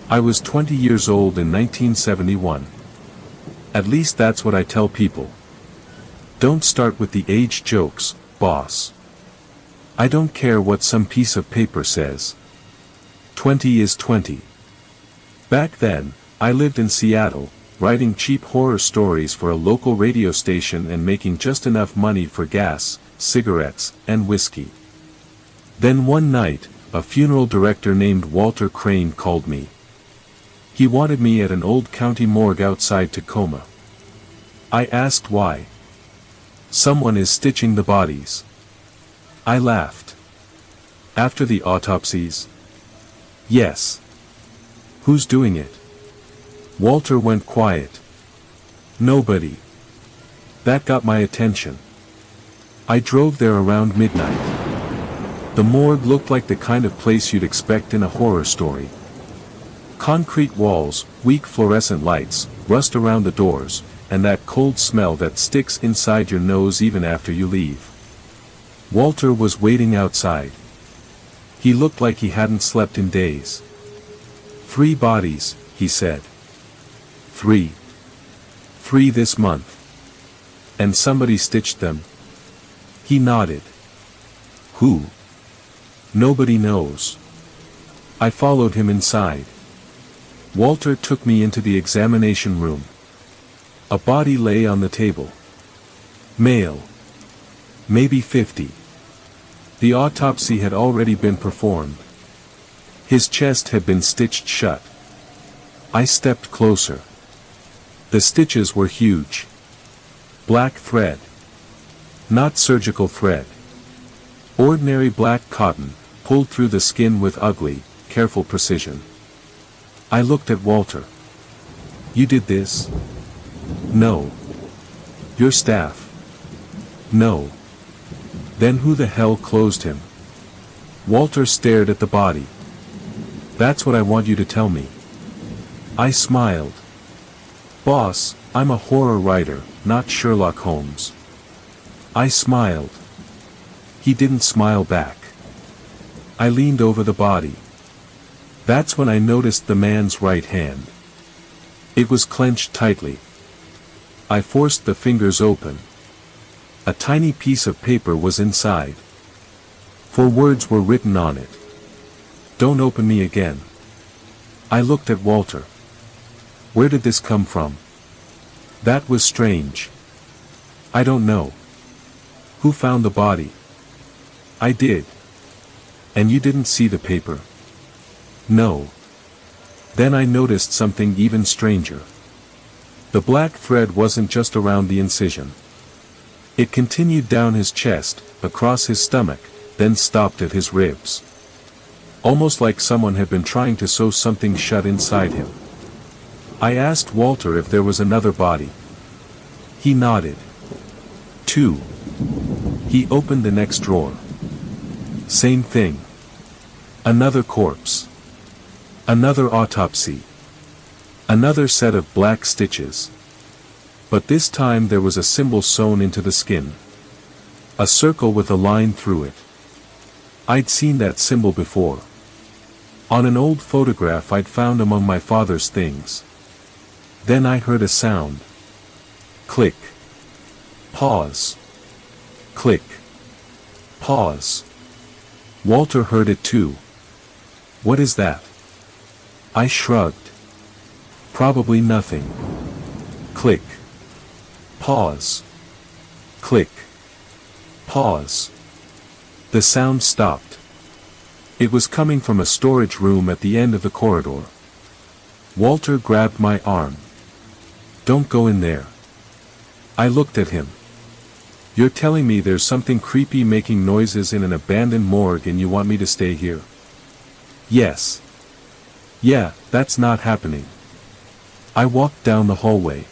I was 20 years old in 1971. At least that's what I tell people. Don't start with the age jokes, boss. I don't care what some piece of paper says. 20 is 20. Back then, I lived in Seattle, writing cheap horror stories for a local radio station and making just enough money for gas, cigarettes, and whiskey. Then one night, a funeral director named Walter Crane called me. He wanted me at an old county morgue outside Tacoma. I asked why. Someone is stitching the bodies. I laughed. After the autopsies? Yes. Who's doing it? Walter went quiet. Nobody. That got my attention. I drove there around midnight. The morgue looked like the kind of place you'd expect in a horror story. Concrete walls, weak fluorescent lights, rust around the doors, and that cold smell that sticks inside your nose even after you leave. Walter was waiting outside. He looked like he hadn't slept in days. 3 bodies, he said. 3. 3 this month. And somebody stitched them. He nodded. Who? Nobody knows. I followed him inside. Walter took me into the examination room. A body lay on the table. Male. Maybe 50. The autopsy had already been performed. His chest had been stitched shut. I stepped closer. The stitches were huge. Black thread. Not surgical thread. Ordinary black cotton, pulled through the skin with ugly, careful precision. I looked at Walter. You did this? No. Your staff? No. Then who the hell closed him? Walter stared at the body. That's what I want you to tell me. I smiled. Boss, I'm a horror writer, not Sherlock Holmes. I smiled. He didn't smile back. I leaned over the body. That's when I noticed the man's right hand. It was clenched tightly. I forced the fingers open. A tiny piece of paper was inside. 4 words were written on it. Don't open me again. I looked at Walter. Where did this come from? That was strange. I don't know. Who found the body? I did. And you didn't see the paper? No. Then I noticed something even stranger. The black thread wasn't just around the incision. It continued down his chest, across his stomach, then stopped at his ribs. Almost like someone had been trying to sew something shut inside him. I asked Walter if there was another body. He nodded. 2. He opened the next drawer. Same thing. Another corpse. Another autopsy. Another set of black stitches. But this time there was a symbol sewn into the skin. A circle with a line through it. I'd seen that symbol before. On an old photograph I'd found among my father's things. Then I heard a sound. Click. Pause. Click. Pause. Walter heard it too. What is that? I shrugged. Probably nothing. Click. Pause. Click. Pause. The sound stopped. It was coming from a storage room at the end of the corridor. Walter grabbed my arm. Don't go in there. I looked at him. You're telling me there's something creepy making noises in an abandoned morgue and you want me to stay here? Yes. Yeah, that's not happening. I walked down the hallway.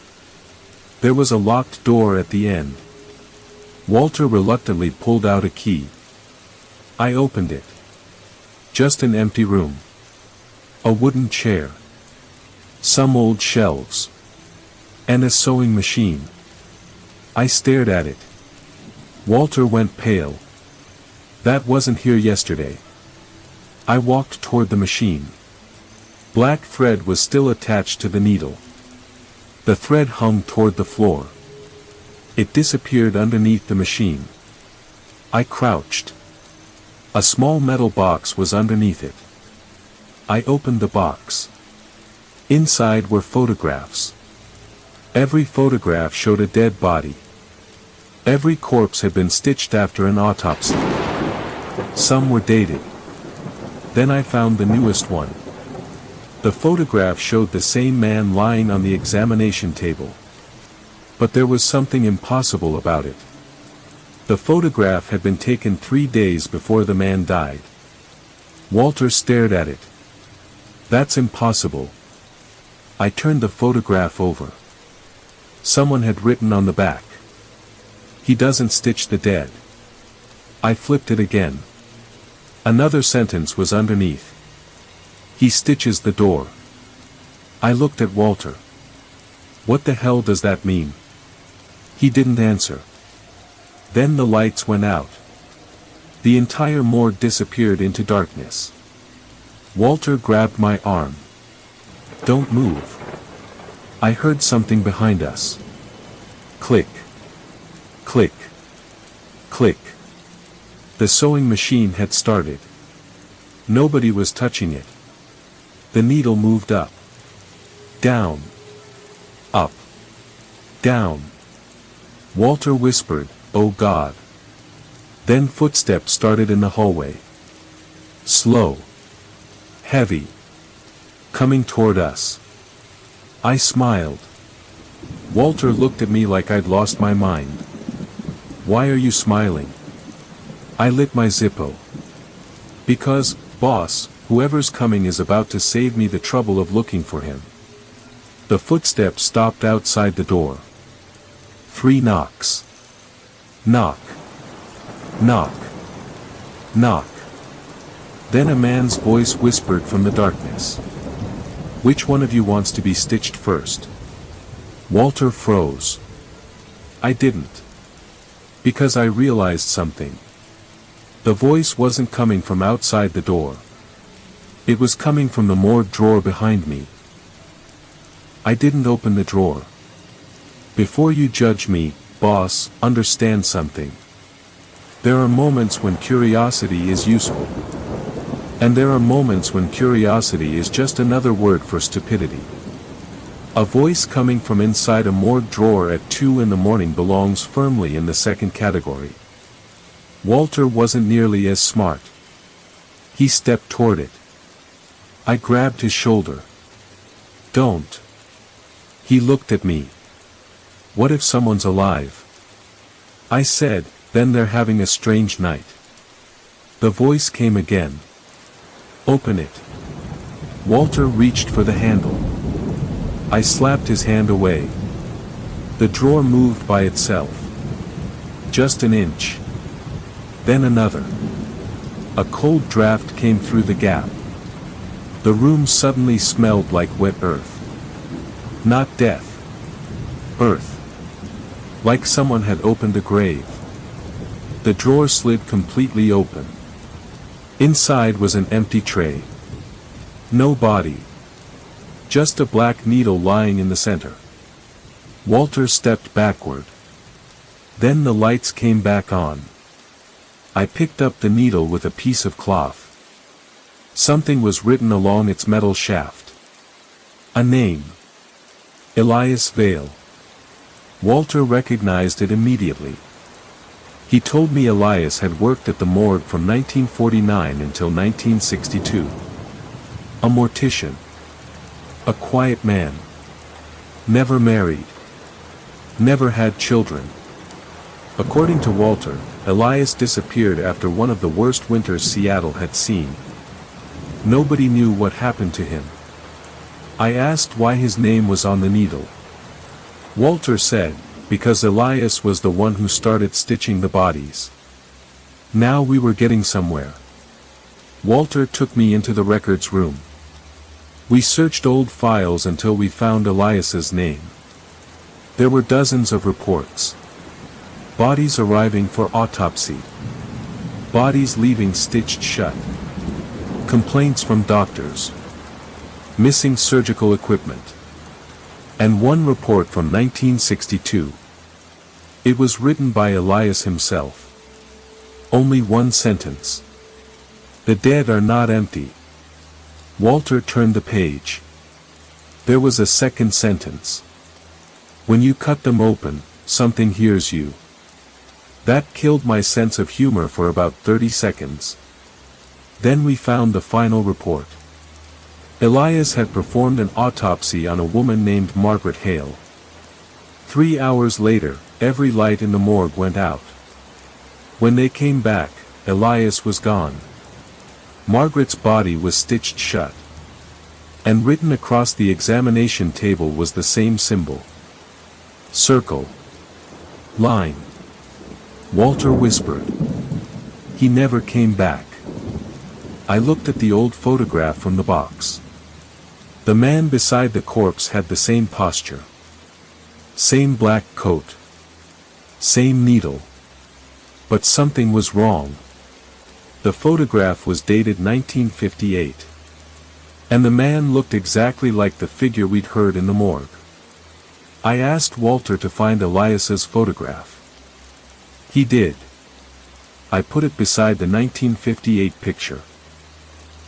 There was a locked door at the end. Walter reluctantly pulled out a key. I opened it. Just an empty room. A wooden chair. Some old shelves. And a sewing machine. I stared at it. Walter went pale. That wasn't here yesterday. I walked toward the machine. Black thread was still attached to the needle. The thread hung toward the floor. It disappeared underneath the machine. I crouched. A small metal box was underneath it. I opened the box. Inside were photographs. Every photograph showed a dead body. Every corpse had been stitched after an autopsy. Some were dated. Then I found the newest one. The photograph showed the same man lying on the examination table. But there was something impossible about it. The photograph had been taken 3 days before the man died. Walter stared at it. That's impossible. I turned the photograph over. Someone had written on the back, "He doesn't stitch the dead." I flipped it again. Another sentence was underneath. "He stitches the door." I looked at Walter. What the hell does that mean? He didn't answer. Then the lights went out. The entire morgue disappeared into darkness. Walter grabbed my arm. "Don't move." I heard something behind us. Click. Click. Click. The sewing machine had started. Nobody was touching it. The needle moved up. Down. Up. Down. Walter whispered, "Oh God." Then footsteps started in the hallway. Slow. Heavy. Coming toward us. I smiled. Walter looked at me like I'd lost my mind. "Why are you smiling?" I lit my Zippo. "Because, boss, whoever's coming is about to save me the trouble of looking for him." The footsteps stopped outside the door. 3 knocks. Knock. Knock. Knock. Then a man's voice whispered from the darkness. "Which one of you wants to be stitched first?" Walter froze. I didn't. Because I realized something. The voice wasn't coming from outside the door. It was coming from the morgue drawer behind me. I didn't open the drawer. Before you judge me, boss, understand something. There are moments when curiosity is useful. And there are moments when curiosity is just another word for stupidity. A voice coming from inside a morgue drawer at 2 in the morning belongs firmly in the second category. Walter wasn't nearly as smart. He stepped toward it. I grabbed his shoulder. "Don't." He looked at me. "What if someone's alive?" I said, "Then they're having a strange night." The voice came again. "Open it." Walter reached for the handle. I slapped his hand away. The drawer moved by itself. Just an inch. Then another. A cold draft came through the gap. The room suddenly smelled like wet earth. Not death. Earth. Like someone had opened a grave. The drawer slid completely open. Inside was an empty tray. No body. Just a black needle lying in the center. Walter stepped backward. Then the lights came back on. I picked up the needle with a piece of cloth. Something was written along its metal shaft. A name. Elias Vale. Walter recognized it immediately. He told me Elias had worked at the morgue from 1949 until 1962. A mortician. A quiet man. Never married. Never had children. According to Walter, Elias disappeared after one of the worst winters Seattle had seen. Nobody knew what happened to him. I asked why his name was on the needle. Walter said, because Elias was the one who started stitching the bodies. Now we were getting somewhere. Walter took me into the records room. We searched old files until we found Elias's name. There were dozens of reports. Bodies arriving for autopsy. Bodies leaving stitched shut. Complaints from doctors. missing surgical equipment. And one report from 1962. It was written by Elias himself. Only one sentence. The dead are not empty. Walter turned the page. There was a second sentence. When you cut them open, something hears you. That killed my sense of humor for about 30 seconds. Then we found the final report. Elias had performed an autopsy on a woman named Margaret Hale. 3 hours later, every light in the morgue went out. When they came back, Elias was gone. Margaret's body was stitched shut. And written across the examination table was the same symbol. Circle. Line. Walter whispered. He never came back. I looked at the old photograph from the box. The man beside the corpse had the same posture. Same black coat. Same needle. But something was wrong. The photograph was dated 1958. And the man looked exactly like the figure we'd heard in the morgue. I asked Walter to find Elias's photograph. He did. I put it beside the 1958 picture.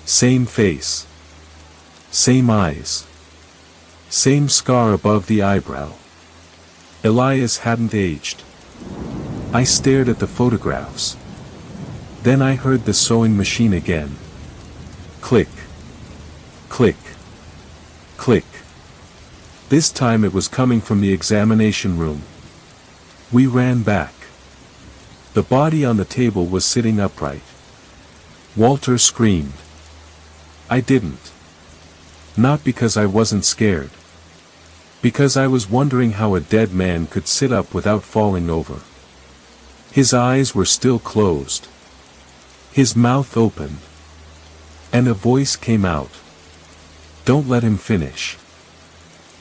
Same face. Same eyes. Same scar above the eyebrow. Elias hadn't aged. I stared at the photographs. Then I heard the sewing machine again. Click. Click. Click. This time it was coming from the examination room. We ran back. The body on the table was sitting upright. Walter screamed. I didn't. Not because I wasn't scared. Because I was wondering how a dead man could sit up without falling over. His eyes were still closed. His mouth opened. And a voice came out. Don't let him finish.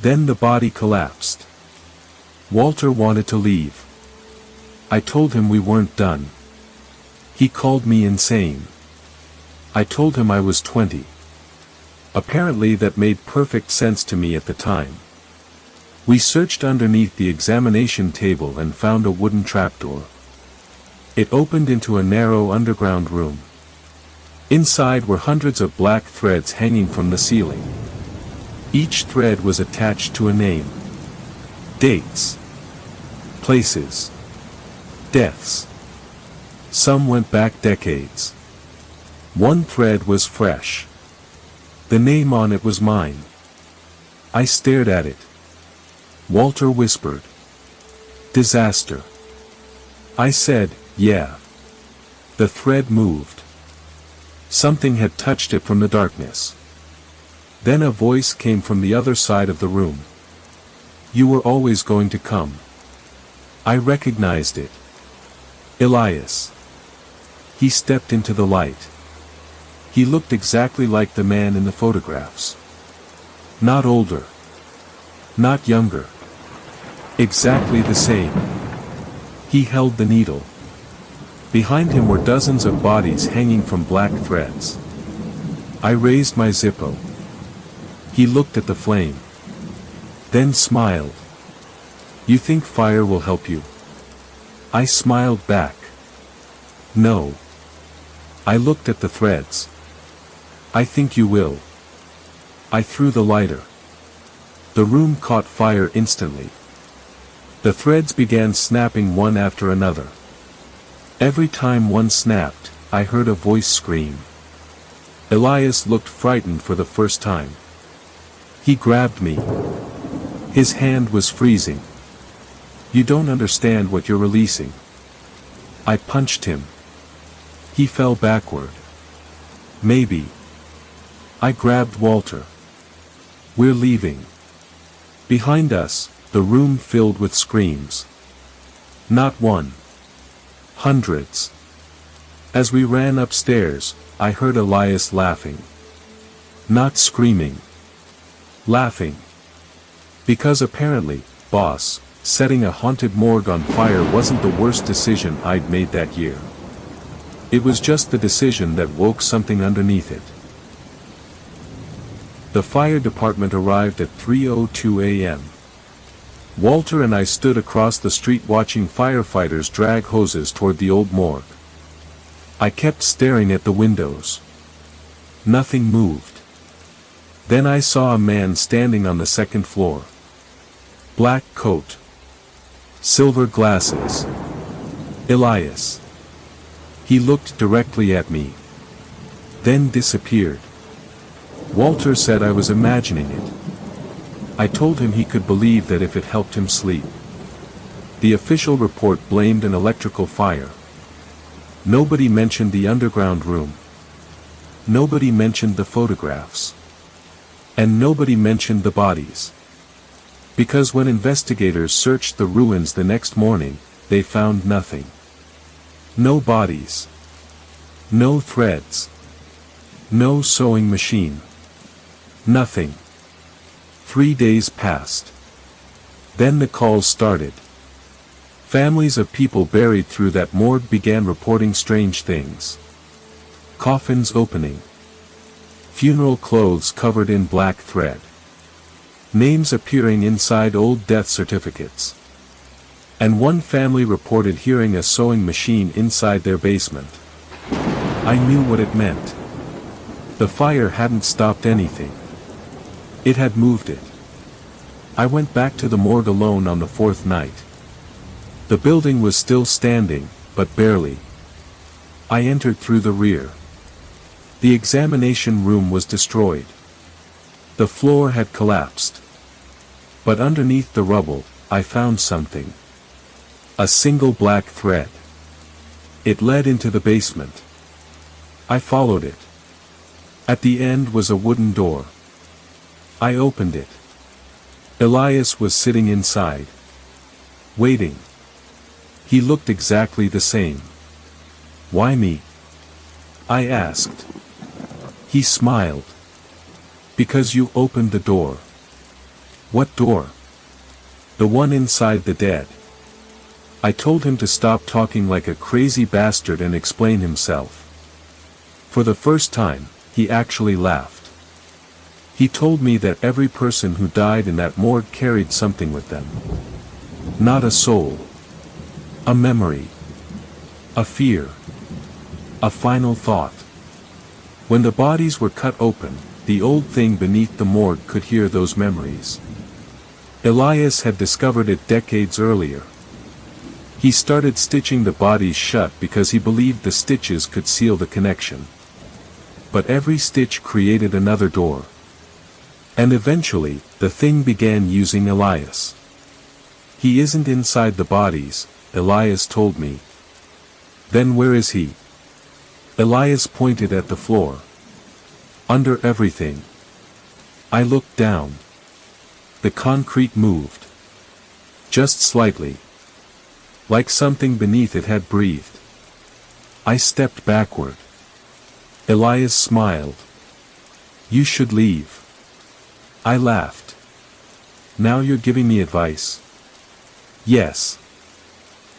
Then the body collapsed. Walter wanted to leave. I told him we weren't done. He called me insane. I told him I was 20. Apparently that made perfect sense to me at the time. We searched underneath the examination table and found a wooden trapdoor. It opened into a narrow underground room. Inside were hundreds of black threads hanging from the ceiling. Each thread was attached to a name. Dates. Places. Deaths. Some went back decades. One thread was fresh. The name on it was mine. I stared at it. Walter whispered. Disaster. I said, yeah. The thread moved. Something had touched it from the darkness. Then a voice came from the other side of the room. You were always going to come. I recognized it. Elias. He stepped into the light. He looked exactly like the man in the photographs. Not older. Not younger. Exactly the same. He held the needle. Behind him were dozens of bodies hanging from black threads. I raised my Zippo. He looked at the flame. Then smiled. You think fire will help you? I smiled back. No. I looked at the threads. I think you will. I threw the lighter. The room caught fire instantly. The threads began snapping one after another. Every time one snapped, I heard a voice scream. Elias looked frightened for the first time. He grabbed me. His hand was freezing. You don't understand what you're releasing. I punched him. He fell backward. Maybe. I grabbed Walter. We're leaving. Behind us, the room filled with screams. Not one. Hundreds. As we ran upstairs, I heard Elias laughing. Not screaming. Laughing. Because apparently, boss, setting a haunted morgue on fire wasn't the worst decision I'd made that year. It was just the decision that woke something underneath it. The fire department arrived at 3:02 a.m. Walter and I stood across the street watching firefighters drag hoses toward the old morgue. I kept staring at the windows. Nothing moved. Then I saw a man standing on the second floor. Black coat. Silver glasses. Elias. He looked directly at me. Then disappeared. Walter said I was imagining it. I told him he could believe that if it helped him sleep. The official report blamed an electrical fire. Nobody mentioned the underground room. Nobody mentioned the photographs. And nobody mentioned the bodies. Because when investigators searched the ruins the next morning, they found nothing. No bodies. No threads. No sewing machine. Nothing. 3 days passed. Then the calls started. Families of people buried through that morgue began reporting strange things. Coffins opening. Funeral clothes covered in black thread. Names appearing inside old death certificates. And one family reported hearing a sewing machine inside their basement. I knew what it meant. The fire hadn't stopped anything. It had moved it. I went back to the morgue alone on the fourth night. The building was still standing, but barely. I entered through the rear. The examination room was destroyed. The floor had collapsed. But underneath the rubble, I found something. A single black thread. It led into the basement. I followed it. At the end was a wooden door. I opened it. Elias was sitting inside. Waiting. He looked exactly the same. Why me? I asked. He smiled. Because you opened the door. What door? The one inside the dead. I told him to stop talking like a crazy bastard and explain himself. For the first time, he actually laughed. He told me that every person who died in that morgue carried something with them. Not a soul. A memory. A fear. A final thought. When the bodies were cut open, the old thing beneath the morgue could hear those memories. Elias had discovered it decades earlier. He started stitching the bodies shut because he believed the stitches could seal the connection. But every stitch created another door. And eventually, the thing began using Elias. He isn't inside the bodies, Elias told me. Then where is he? Elias pointed at the floor. Under everything. I looked down. The concrete moved. Just slightly. Like something beneath it had breathed. I stepped backward. Elias smiled. You should leave. I laughed. Now you're giving me advice? Yes.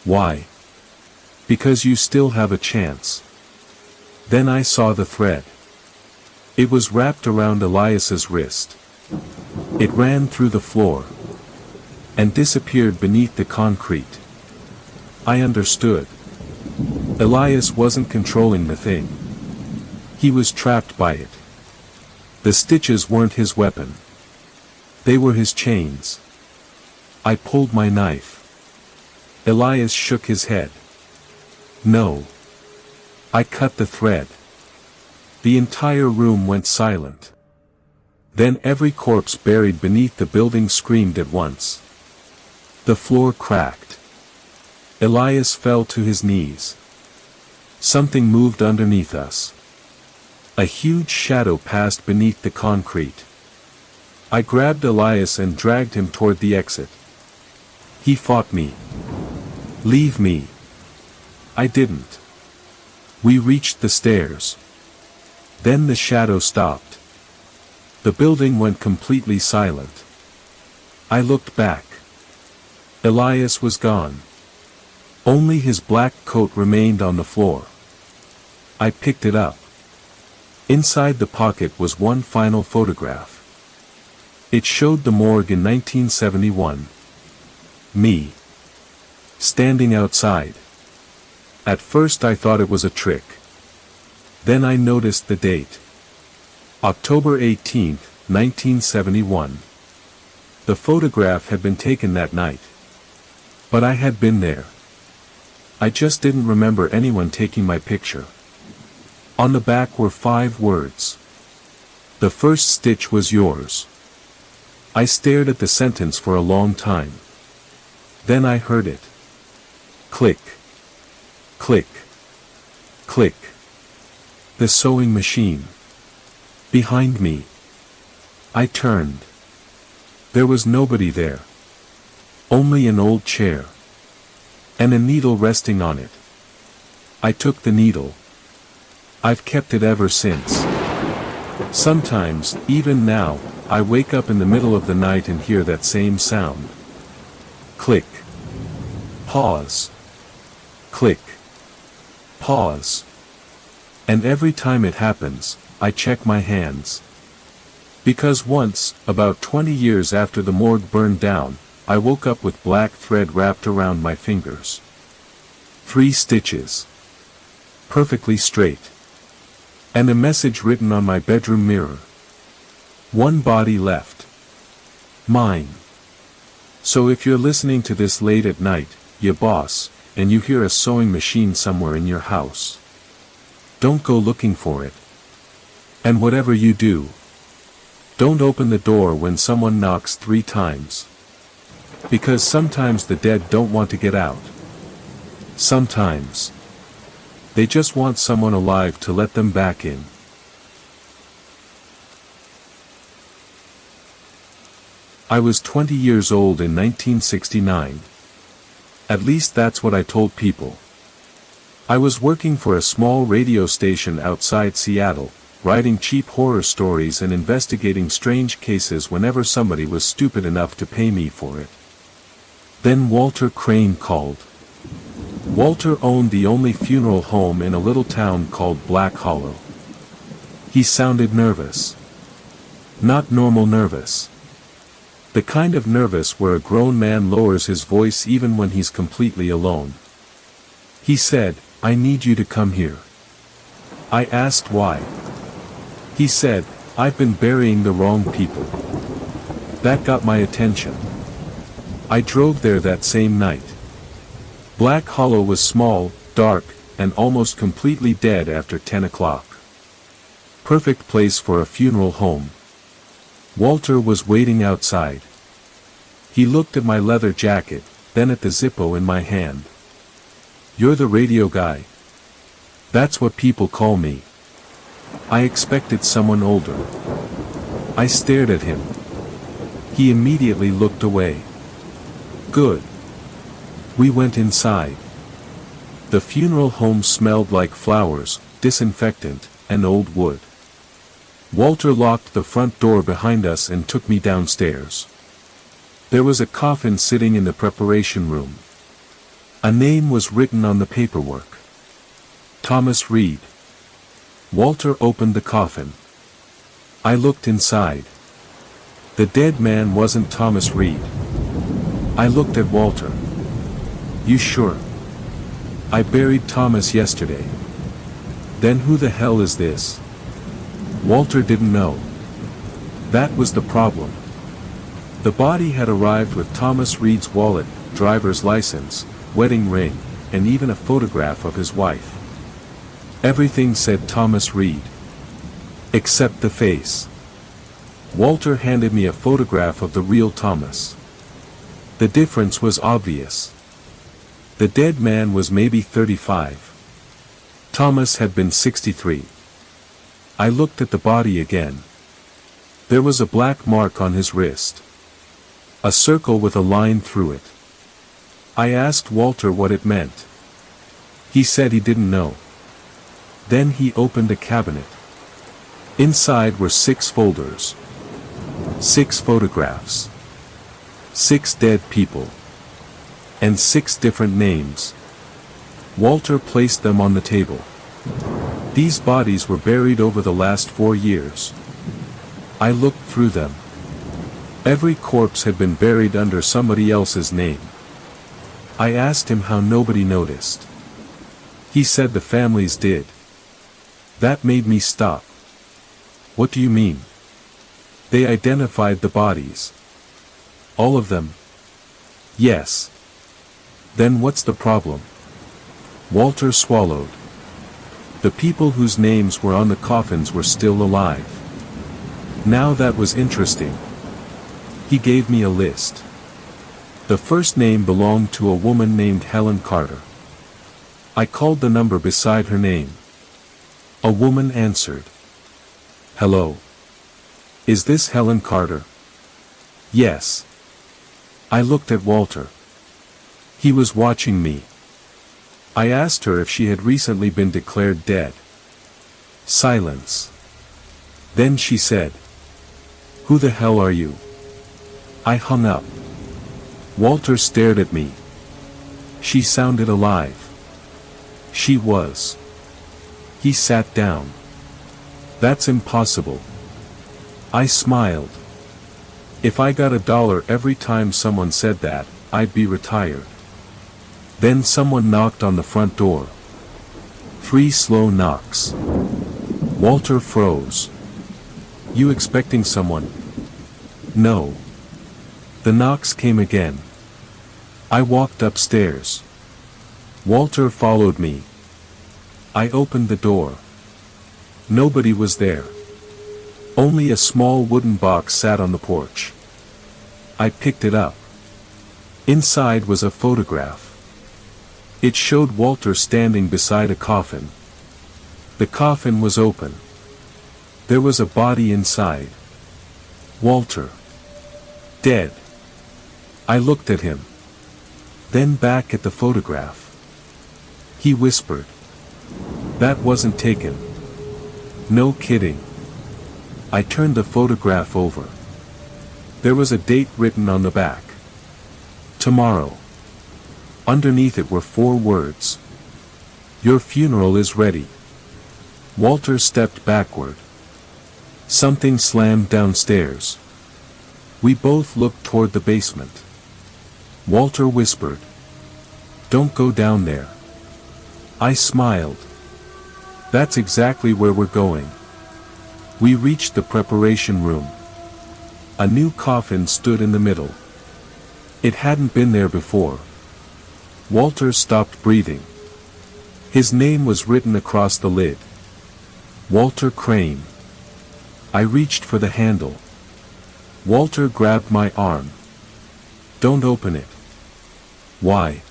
Why? Because you still have a chance. Then I saw the thread. It was wrapped around Elias's wrist. It ran through the floor. And disappeared beneath the concrete. I understood. Elias wasn't controlling the thing. He was trapped by it. The stitches weren't his weapon. They were his chains. I pulled my knife. Elias shook his head. No. I cut the thread. The entire room went silent. Then every corpse buried beneath the building screamed at once. The floor cracked. Elias fell to his knees. Something moved underneath us. A huge shadow passed beneath the concrete. I grabbed Elias and dragged him toward the exit. He fought me. Leave me. I didn't. We reached the stairs. Then the shadow stopped. The building went completely silent. I looked back. Elias was gone. Only his black coat remained on the floor. I picked it up. Inside the pocket was one final photograph. It showed the morgue in 1971. Me. Standing outside. At first I thought it was a trick. Then I noticed the date. October 18, 1971. The photograph had been taken that night. But I had been there. I just didn't remember anyone taking my picture. On the back were 5 words. The first stitch was yours. I stared at the sentence for a long time. Then I heard it. Click. Click. Click. The sewing machine. Behind me. I turned. There was nobody there. Only an old chair. And a needle resting on it. I took the needle. I've kept it ever since. Sometimes, even now, I wake up in the middle of the night and hear that same sound. Click. Pause. Click. Pause. And every time it happens, I check my hands. Because once, about 20 years after the morgue burned down, I woke up with black thread wrapped around my fingers. 3 stitches. Perfectly straight. And a message written on my bedroom mirror. 1 body left. Mine. So if you're listening to this late at night, ya boss, and you hear a sewing machine somewhere in your house, don't go looking for it. And whatever you do, don't open the door when someone knocks 3 times. Because sometimes the dead don't want to get out. Sometimes they just want someone alive to let them back in. I was 20 years old in 1969. At least that's what I told people. I was working for a small radio station outside Seattle, writing cheap horror stories and investigating strange cases whenever somebody was stupid enough to pay me for it. Then Walter Crane called. Walter owned the only funeral home in a little town called Black Hollow. He sounded nervous. Not normal nervous. The kind of nervous where a grown man lowers his voice even when he's completely alone. He said, "I need you to come here." I asked why. He said, "I've been burying the wrong people." That got my attention. I drove there that same night. Black Hollow was small, dark, and almost completely dead after 10 o'clock. Perfect place for a funeral home. Walter was waiting outside. He looked at my leather jacket, then at the Zippo in my hand. "You're the radio guy." That's what people call me. I expected someone older. I stared at him. He immediately looked away. Good. We went inside. The funeral home smelled like flowers, disinfectant, and old wood. Walter locked the front door behind us and took me downstairs. There was a coffin sitting in the preparation room. A name was written on the paperwork. Thomas Reed. Walter opened the coffin. I looked inside. The dead man wasn't Thomas Reed. I looked at Walter. "You sure?" "I buried Thomas yesterday." "Then who the hell is this?" Walter didn't know. That was the problem. The body had arrived with Thomas Reed's wallet, driver's license, wedding ring, and even a photograph of his wife. Everything said Thomas Reed. Except the face. Walter handed me a photograph of the real Thomas. The difference was obvious. The dead man was maybe 35. Thomas had been 63. I looked at the body again. There was a black mark on his wrist. A circle with a line through it. I asked Walter what it meant. He said he didn't know. Then he opened a cabinet. Inside were 6 folders. 6 photographs. 6 dead people. And 6 different names. Walter placed them on the table. These bodies were buried over the last 4 years. I looked through them. Every corpse had been buried under somebody else's name. I asked him how nobody noticed. He said the families did. That made me stop. What do you mean? They identified the bodies. All of them? Yes. Then what's the problem? Walter swallowed. The people whose names were on the coffins were still alive. Now that was interesting. He gave me a list. The first name belonged to a woman named Helen Carter. I called the number beside her name. A woman answered. Hello. Is this Helen Carter? Yes. I looked at Walter. He was watching me. I asked her if she had recently been declared dead. Silence. Then she said, "Who the hell are you?" I hung up. Walter stared at me. She sounded alive. She was. He sat down. That's impossible. I smiled. If I got $1 every time someone said that, I'd be retired. Then someone knocked on the front door. 3 slow knocks. Walter froze. You expecting someone? No. The knocks came again. I walked upstairs. Walter followed me. I opened the door. Nobody was there. Only a small wooden box sat on the porch. I picked it up. Inside was a photograph. It showed Walter standing beside a coffin. The coffin was open. There was a body inside. Walter. Dead. I looked at him. Then back at the photograph. He whispered. That wasn't taken. No kidding. I turned the photograph over. There was a date written on the back. Tomorrow. Underneath it were 4 words. Your funeral is ready. Walter stepped backward. Something slammed downstairs. We both looked toward the basement. Walter whispered. Don't go down there. I smiled. That's exactly where we're going. We reached the preparation room. A new coffin stood in the middle. It hadn't been there before. Walter stopped breathing. His name was written across the lid. Walter Crane. I reached for the handle. Walter grabbed my arm. Don't open it. Why?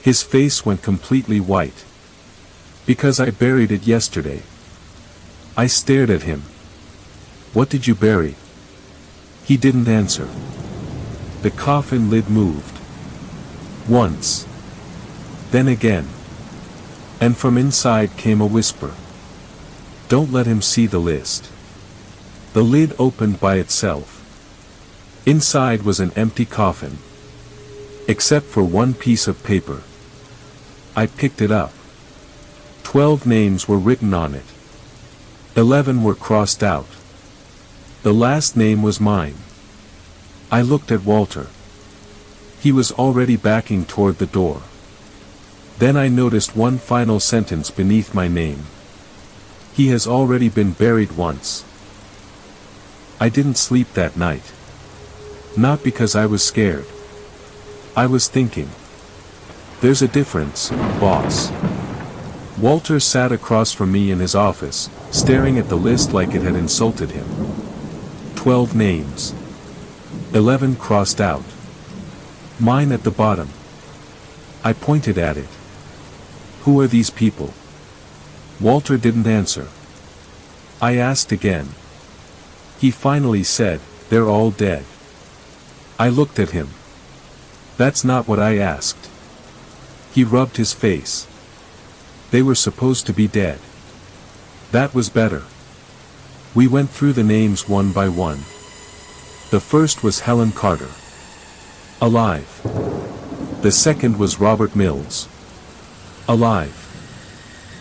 His face went completely white. Because I buried it yesterday. I stared at him. What did you bury? He didn't answer. The coffin lid moved. Once. Then again. And from inside came a whisper. Don't let him see the list. The lid opened by itself. Inside was an empty coffin. Except for one piece of paper. I picked it up. 12 names were written on it. 11 were crossed out. The last name was mine. I looked at Walter. He was already backing toward the door. Then I noticed one final sentence beneath my name. He has already been buried once. I didn't sleep that night. Not because I was scared. I was thinking. There's a difference, boss. Walter sat across from me in his office, staring at the list like it had insulted him. 12 names. 11 crossed out. Mine at the bottom. I pointed at it. Who are these people? Walter didn't answer. I asked again. He finally said, they're all dead. I looked at him. That's not what I asked. He rubbed his face. They were supposed to be dead. That was better. We went through the names one by one. The first was Helen Carter. Alive. The second was Robert Mills. Alive.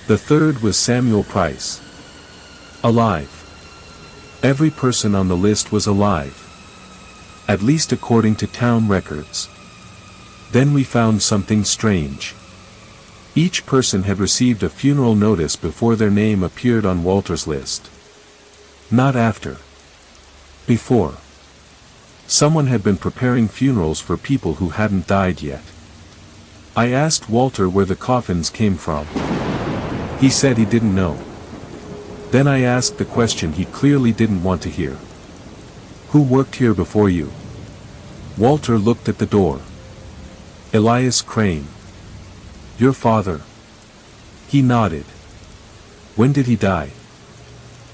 The third was Samuel Price. Alive. Every person on the list was alive. At least according to town records. Then we found something strange. Each person had received a funeral notice before their name appeared on Walter's list. Not after. Before. Someone had been preparing funerals for people who hadn't died yet. I asked Walter where the coffins came from. He said he didn't know. Then I asked the question he clearly didn't want to hear. Who worked here before you? Walter looked at the door. Elias Crane. Your father. He nodded. When did he die?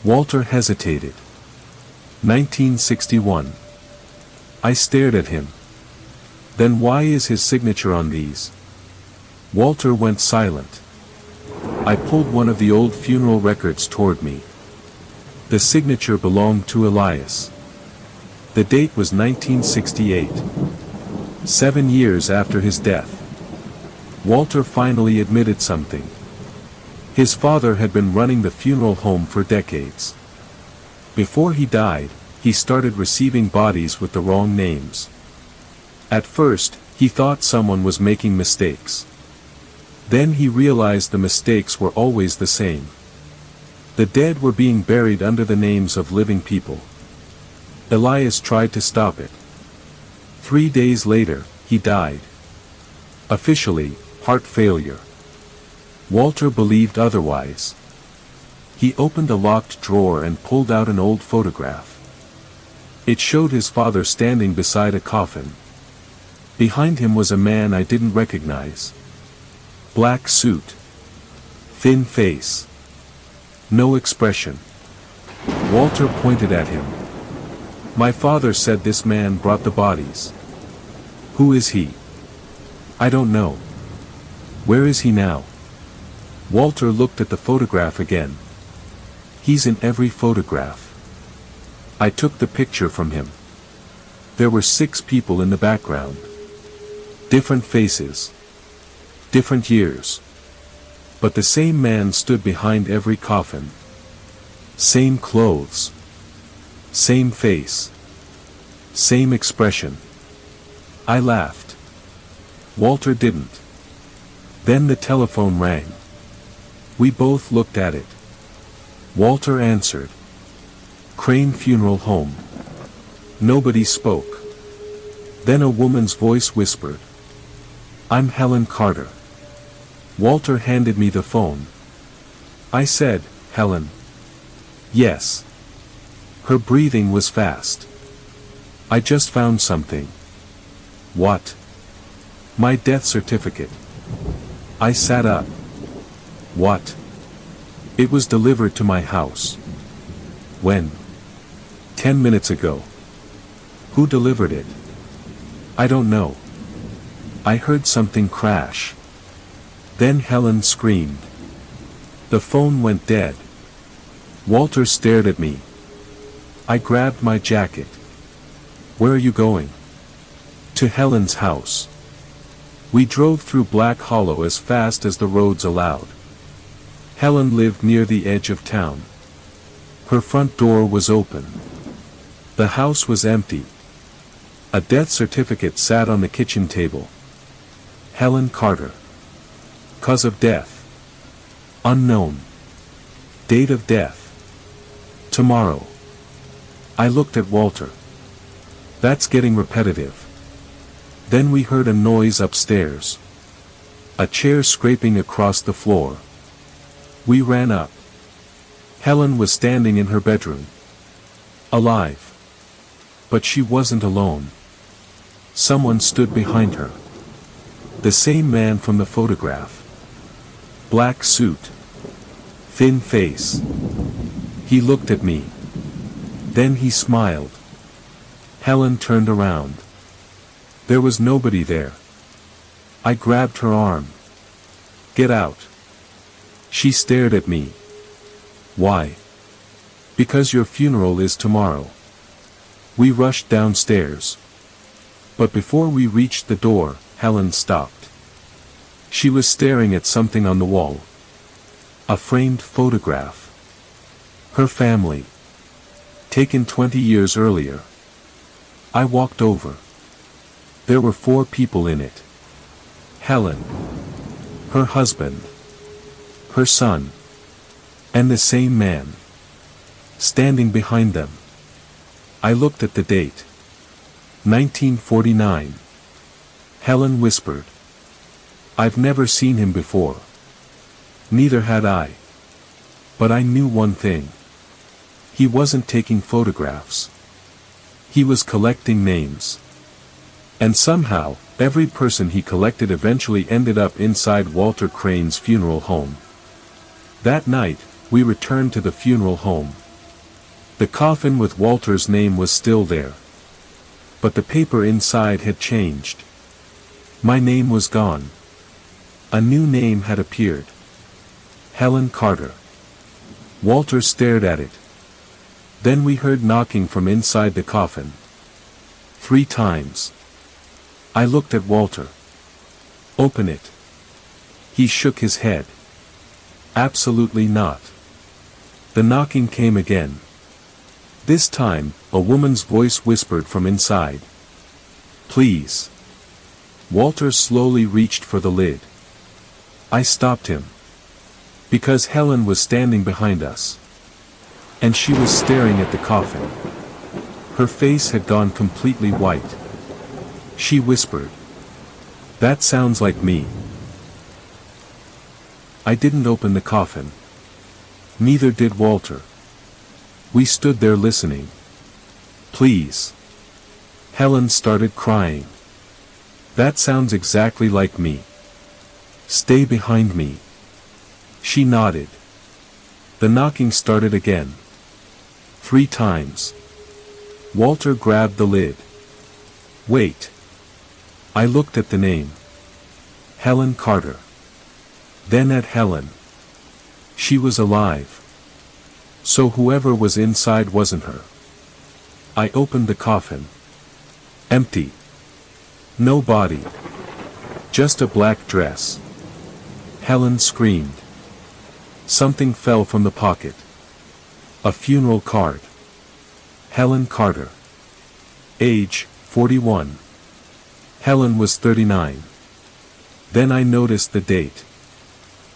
Walter hesitated. 1961. I stared at him. Then why is his signature on these? Walter went silent. I pulled one of the old funeral records toward me. The signature belonged to Elias. The date was 1968. 7 years after his death. Walter finally admitted something. His father had been running the funeral home for decades. Before he died, he started receiving bodies with the wrong names. At first, he thought someone was making mistakes. Then he realized the mistakes were always the same. The dead were being buried under the names of living people. Elias tried to stop it. 3 days later, he died. Officially, heart failure. Walter believed otherwise. He opened a locked drawer and pulled out an old photograph. It showed his father standing beside a coffin. Behind him was a man I didn't recognize. Black suit. Thin face. No expression. Walter pointed at him. My father said this man brought the bodies. Who is he? I don't know. Where is he now? Walter looked at the photograph again. He's in every photograph. I took the picture from him. There were 6 people in the background. Different faces. Different years. But the same man stood behind every coffin. Same clothes. Same face. Same expression. I laughed. Walter didn't. Then the telephone rang. We both looked at it. Walter answered. Crane Funeral Home. Nobody spoke. Then a woman's voice whispered. I'm Helen Carter. Walter handed me the phone. I said, Helen. Yes. Her breathing was fast. I just found something. What? My death certificate. I sat up. What? It was delivered to my house. When? 10 minutes ago. Who delivered it? I don't know. I heard something crash. Then Helen screamed. The phone went dead. Walter stared at me. I grabbed my jacket. Where are you going? To Helen's house. We drove through Black Hollow as fast as the roads allowed. Helen lived near the edge of town. Her front door was open. The house was empty. A death certificate sat on the kitchen table. Helen Carter. Cause of death. Unknown. Date of death. Tomorrow. I looked at Walter. That's getting repetitive. Then we heard a noise upstairs. A chair scraping across the floor. We ran up. Helen was standing in her bedroom. Alive. But she wasn't alone. Someone stood behind her. The same man from the photograph. Black suit. Thin face. He looked at me. Then he smiled. Helen turned around. There was nobody there. I grabbed her arm. Get out. She stared at me. Why? Because your funeral is tomorrow. We rushed downstairs. But before we reached the door, Helen stopped. She was staring at something on the wall. A framed photograph. Her family. Taken 20 years earlier. I walked over. There were 4 people in it. Helen, her husband, her son, and the same man, standing behind them. I looked at the date. 1949. Helen whispered. I've never seen him before. Neither had I. But I knew one thing. He wasn't taking photographs. He was collecting names. And somehow, every person he collected eventually ended up inside Walter Crane's funeral home. That night, we returned to the funeral home. The coffin with Walter's name was still there. But the paper inside had changed. My name was gone. A new name had appeared. Helen Carter. Walter stared at it. Then we heard knocking from inside the coffin. 3 times. I looked at Walter. Open it. He shook his head. Absolutely not. The knocking came again. This time, a woman's voice whispered from inside. Please. Walter slowly reached for the lid. I stopped him. Because Helen was standing behind us. And she was staring at the coffin. Her face had gone completely white. She whispered. That sounds like me. I didn't open the coffin. Neither did Walter. We stood there listening. Please. Helen started crying. That sounds exactly like me. Stay behind me. She nodded. The knocking started again. 3 times. Walter grabbed the lid. Wait. I looked at the name. Helen Carter. Then at Helen. She was alive. So whoever was inside wasn't her. I opened the coffin. Empty. No body. Just a black dress. Helen screamed. Something fell from the pocket. A funeral card. Helen Carter. Age, 41. Helen was 39. Then I noticed the date.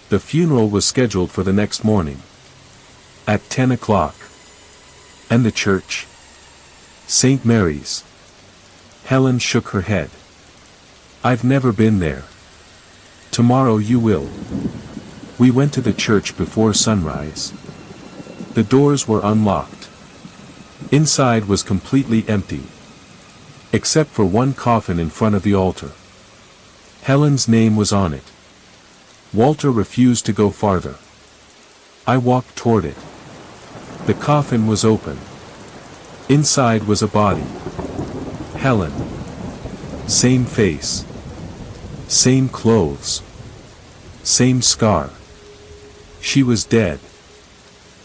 The funeral was scheduled for the next morning. At 10 o'clock. And the church? St. Mary's. Helen shook her head. I've never been there. Tomorrow you will. We went to the church before sunrise. The doors were unlocked. Inside was completely empty. Except for one coffin in front of the altar. Helen's name was on it. Walter refused to go farther. I walked toward it. The coffin was open. Inside was a body. Helen. Same face. Same clothes. Same scar. She was dead.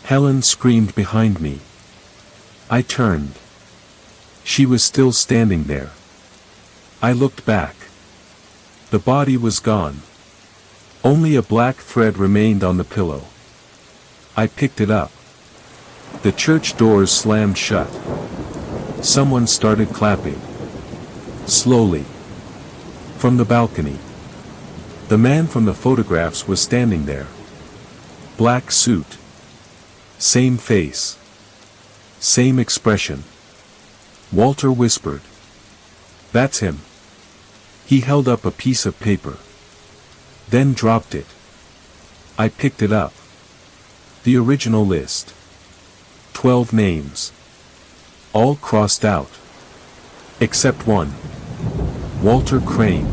Helen screamed behind me. I turned. She was still standing there. I looked back. The body was gone. Only a black thread remained on the pillow. I picked it up. The church doors slammed shut. Someone started clapping. Slowly. From the balcony. The man from the photographs was standing there. Black suit. Same face. Same expression. Walter whispered. That's him. He held up a piece of paper. Then dropped it. I picked it up. The original list. 12 names. All crossed out. Except one. Walter Crane.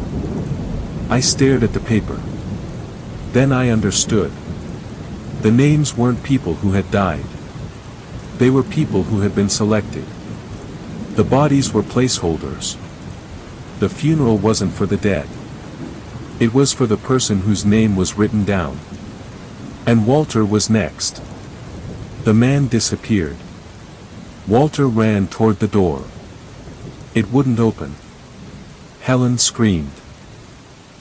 I stared at the paper. Then I understood. The names weren't people who had died. They were people who had been selected. The bodies were placeholders. The funeral wasn't for the dead. It was for the person whose name was written down. And Walter was next. The man disappeared. Walter ran toward the door. It wouldn't open. Helen screamed.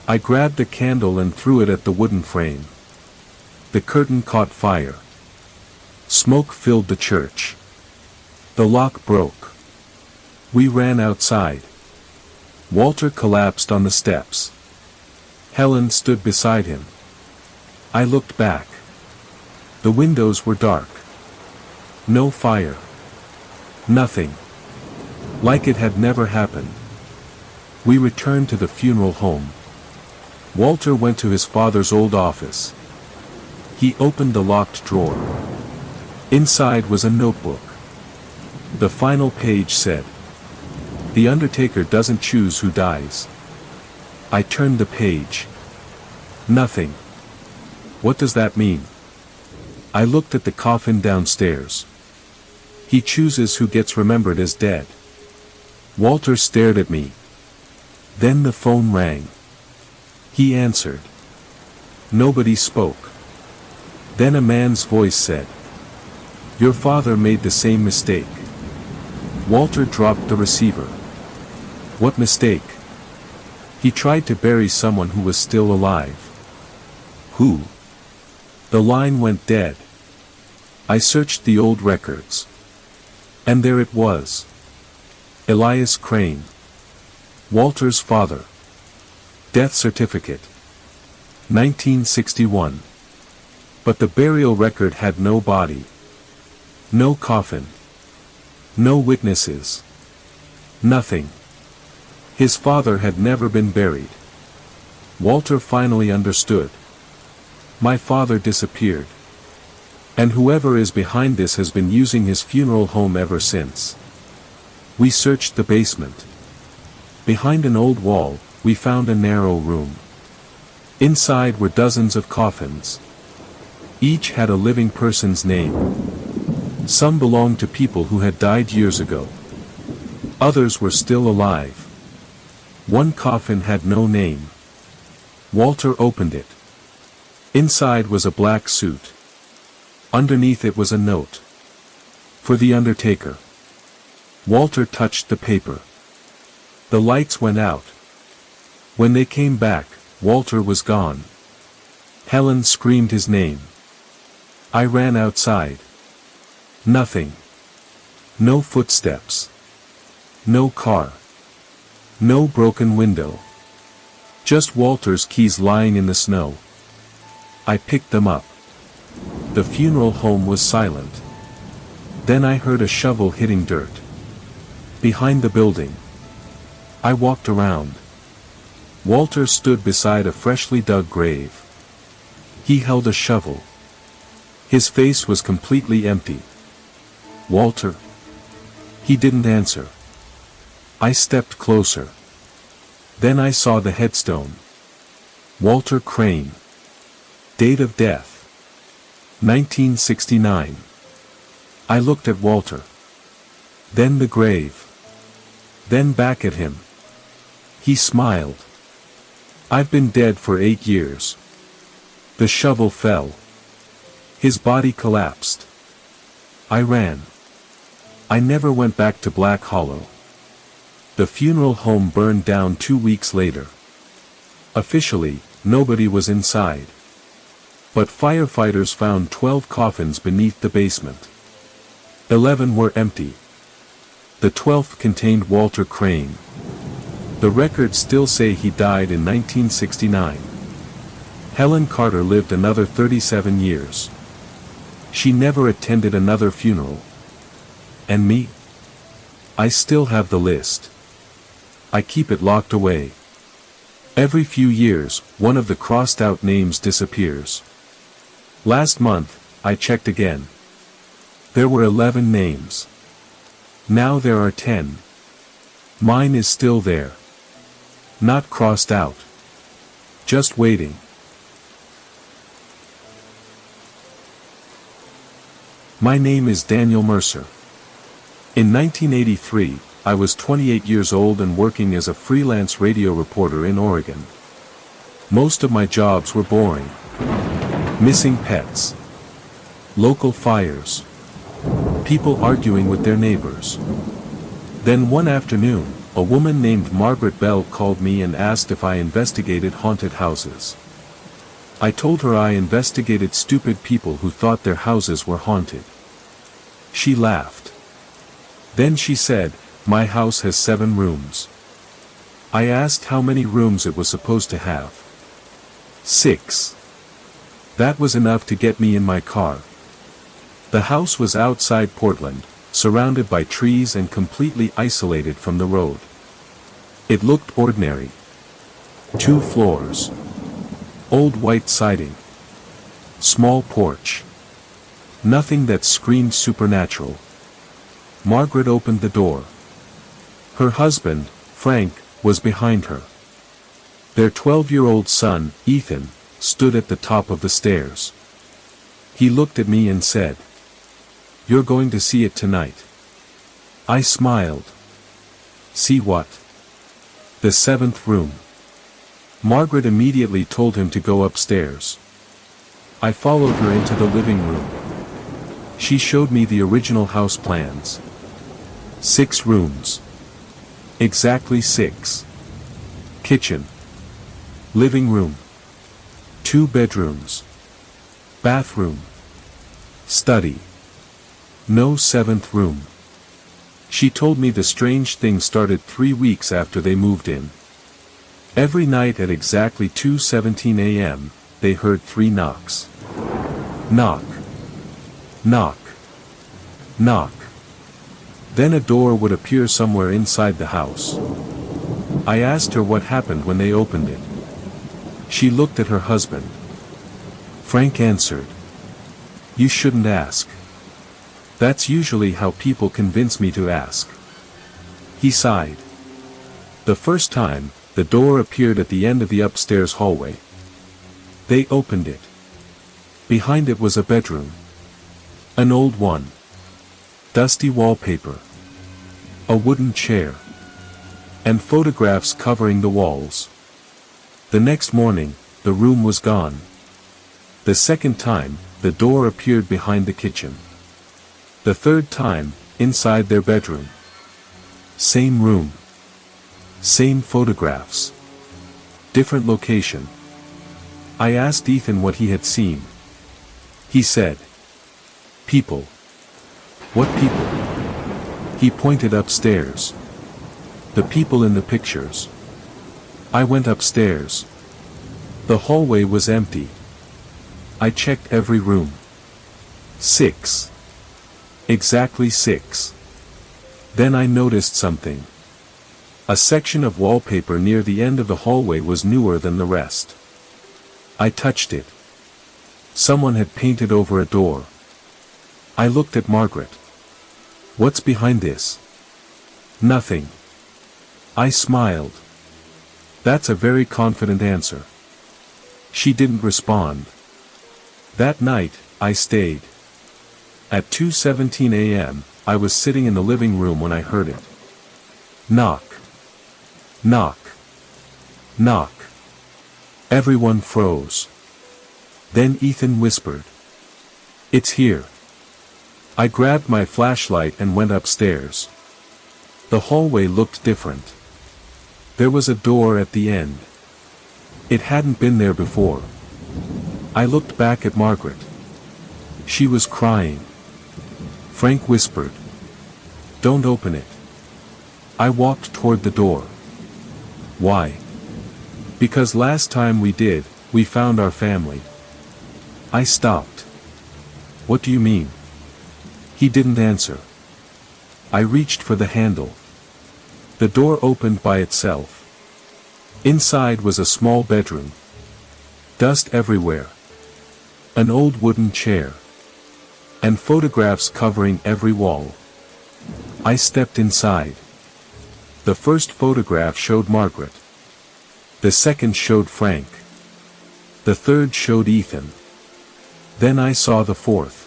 I grabbed a candle and threw it at the wooden frame. The curtain caught fire. Smoke filled the church. The lock broke. We ran outside. Walter collapsed on the steps. Helen stood beside him. I looked back. The windows were dark. No fire. Nothing. Like it had never happened. We returned to the funeral home. Walter went to his father's old office. He opened the locked drawer. Inside was a notebook. The final page said, "The undertaker doesn't choose who dies." I turned the page. Nothing. What does that mean? I looked at the coffin downstairs. He chooses who gets remembered as dead. Walter stared at me. Then the phone rang. He answered. Nobody spoke. Then a man's voice said, "Your father made the same mistake." Walter dropped the receiver. What mistake? He tried to bury someone who was still alive. Who? The line went dead. I searched the old records. And there it was. Elias Crane. Walter's father. Death certificate. 1961. But the burial record had no body. No coffin. No witnesses. Nothing. His father had never been buried. Walter finally understood. My father disappeared. And whoever is behind this has been using his funeral home ever since. We searched the basement. Behind an old wall, we found a narrow room. Inside were dozens of coffins. Each had a living person's name. Some belonged to people who had died years ago. Others were still alive. One coffin had no name. Walter opened it. Inside was a black suit. Underneath it was a note. For the undertaker. Walter touched the paper. The lights went out. When they came back, Walter was gone. Helen screamed his name. I ran outside. Nothing. No footsteps. No car. No broken window. Just Walter's keys lying in the snow. I picked them up. The funeral home was silent. Then I heard a shovel hitting dirt. Behind the building. I walked around. Walter stood beside a freshly dug grave. He held a shovel. His face was completely empty. Walter? He didn't answer. I stepped closer. Then I saw the headstone. Walter Crane. Date of death. 1969. I looked at Walter. Then the grave. Then back at him. He smiled. I've been dead for 8 years. The shovel fell. His body collapsed. I ran. I never went back to Black Hollow. The funeral home burned down 2 weeks later. Officially, nobody was inside. But firefighters found 12 coffins beneath the basement. 11 were empty. The 12th contained Walter Crane. The records still say he died in 1969. Helen Carter lived another 37 years. She never attended another funeral. And me? I still have the list. I keep it locked away. Every few years, one of the crossed-out names disappears. Last month, I checked again. There were 11 names. Now there are 10. Mine is still there. Not crossed out. Just waiting. My name is Daniel Mercer. In 1983, I was 28 years old and working as a freelance radio reporter in Oregon. Most of my jobs were boring. Missing pets. Local fires. People arguing with their neighbors. Then one afternoon, a woman named Margaret Bell called me and asked if I investigated haunted houses. I told her I investigated stupid people who thought their houses were haunted. She laughed. Then she said, My house has 7 rooms. I asked how many rooms it was supposed to have. 6. That was enough to get me in my car. The house was outside Portland, surrounded by trees and completely isolated from the road. It looked ordinary. 2 floors. Old white siding. Small porch. Nothing that screamed supernatural. Margaret opened the door. Her husband, Frank, was behind her. Their 12-year-old son, Ethan, stood at the top of the stairs. He looked at me and said, "You're going to see it tonight." I smiled. "See what?" "The 7th room." Margaret immediately told him to go upstairs. I followed her into the living room. She showed me the original house plans. 6 rooms. Exactly 6. Kitchen. Living room. 2 bedrooms. Bathroom. Study. No 7th room. She told me the strange thing started 3 weeks after they moved in. Every night at exactly 2:17 a.m., they heard 3 knocks. Knock. Knock. Knock. Then a door would appear somewhere inside the house. I asked her what happened when they opened it. She looked at her husband. Frank answered, "You shouldn't ask. That's usually how people convince me to ask." He sighed. The first time, the door appeared at the end of the upstairs hallway. They opened it. Behind it was a bedroom. An old one. Dusty wallpaper. A wooden chair. And photographs covering the walls. The next morning, the room was gone. The second time, the door appeared behind the kitchen. The third time, inside their bedroom. Same room. Same photographs. Different location. I asked Ethan what he had seen. He said, "People." "What people?" He pointed upstairs. "The people in the pictures." I went upstairs. The hallway was empty. I checked every room. 6. Exactly 6. Then I noticed something. A section of wallpaper near the end of the hallway was newer than the rest. I touched it. Someone had painted over a door. I looked at Margaret. "What's behind this?" "Nothing." I smiled. That's a very confident answer. She didn't respond. That night, I stayed. At 2:17 a.m., I was sitting in the living room when I heard it. Knock. Knock. Knock. Everyone froze. Then Ethan whispered, "It's here." I grabbed my flashlight and went upstairs. The hallway looked different. There was a door at the end. It hadn't been there before. I looked back at Margaret. She was crying. Frank whispered, "Don't open it." I walked toward the door. Why? Because last time we did, we found our family. I stopped. "What do you mean?" He didn't answer. I reached for the handle. The door opened by itself. Inside was a small bedroom. Dust everywhere. An old wooden chair. And photographs covering every wall. I stepped inside. The first photograph showed Margaret. The second showed Frank. The third showed Ethan. Then I saw the fourth.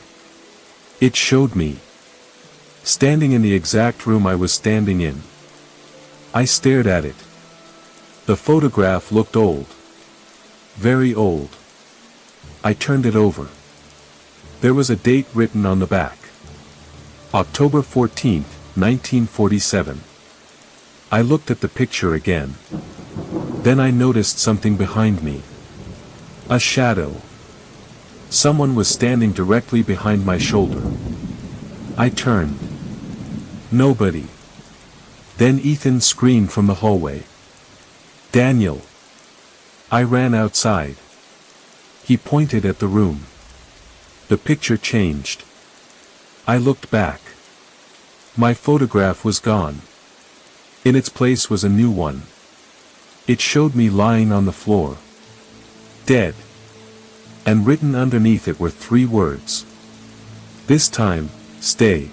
It showed me. Standing in the exact room I was standing in. I stared at it. The photograph looked old. Very old. I turned it over. There was a date written on the back. October 14th, 1947. I looked at the picture again. Then I noticed something behind me. A shadow. Someone was standing directly behind my shoulder. I turned. Nobody. Then Ethan screamed from the hallway. "Daniel!" I ran outside. He pointed at the room. The picture changed. I looked back. My photograph was gone. In its place was a new one. It showed me lying on the floor. Dead. And written underneath it were 3 words. This time, stay.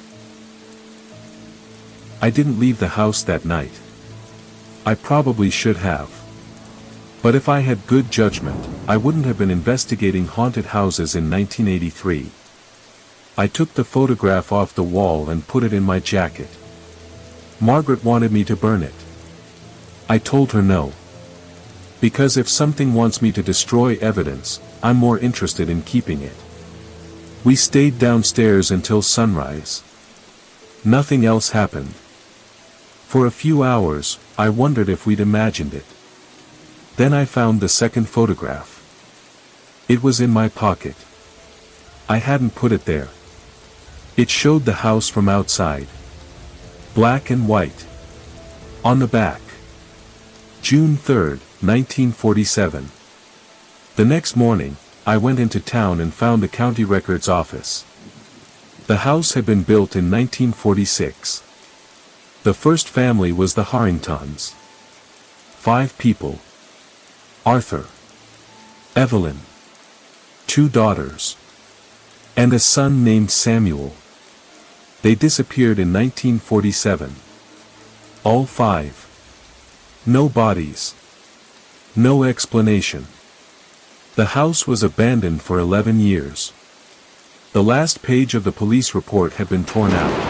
I didn't leave the house that night. I probably should have. But if I had good judgment, I wouldn't have been investigating haunted houses in 1983. I took the photograph off the wall and put it in my jacket. Margaret wanted me to burn it. I told her no. Because if something wants me to destroy evidence, I'm more interested in keeping it. We stayed downstairs until sunrise. Nothing else happened. For a few hours, I wondered if we'd imagined it. Then I found the second photograph. It was in my pocket. I hadn't put it there. It showed the house from outside. Black and white. On the back. June 3, 1947. The next morning, I went into town and found the county records office. The house had been built in 1946. The first family was the Harringtons. 5 people. Arthur. Evelyn. 2 daughters. And a son named Samuel. They disappeared in 1947. All 5. No bodies. No explanation. The house was abandoned for 11 years. The last page of the police report had been torn out.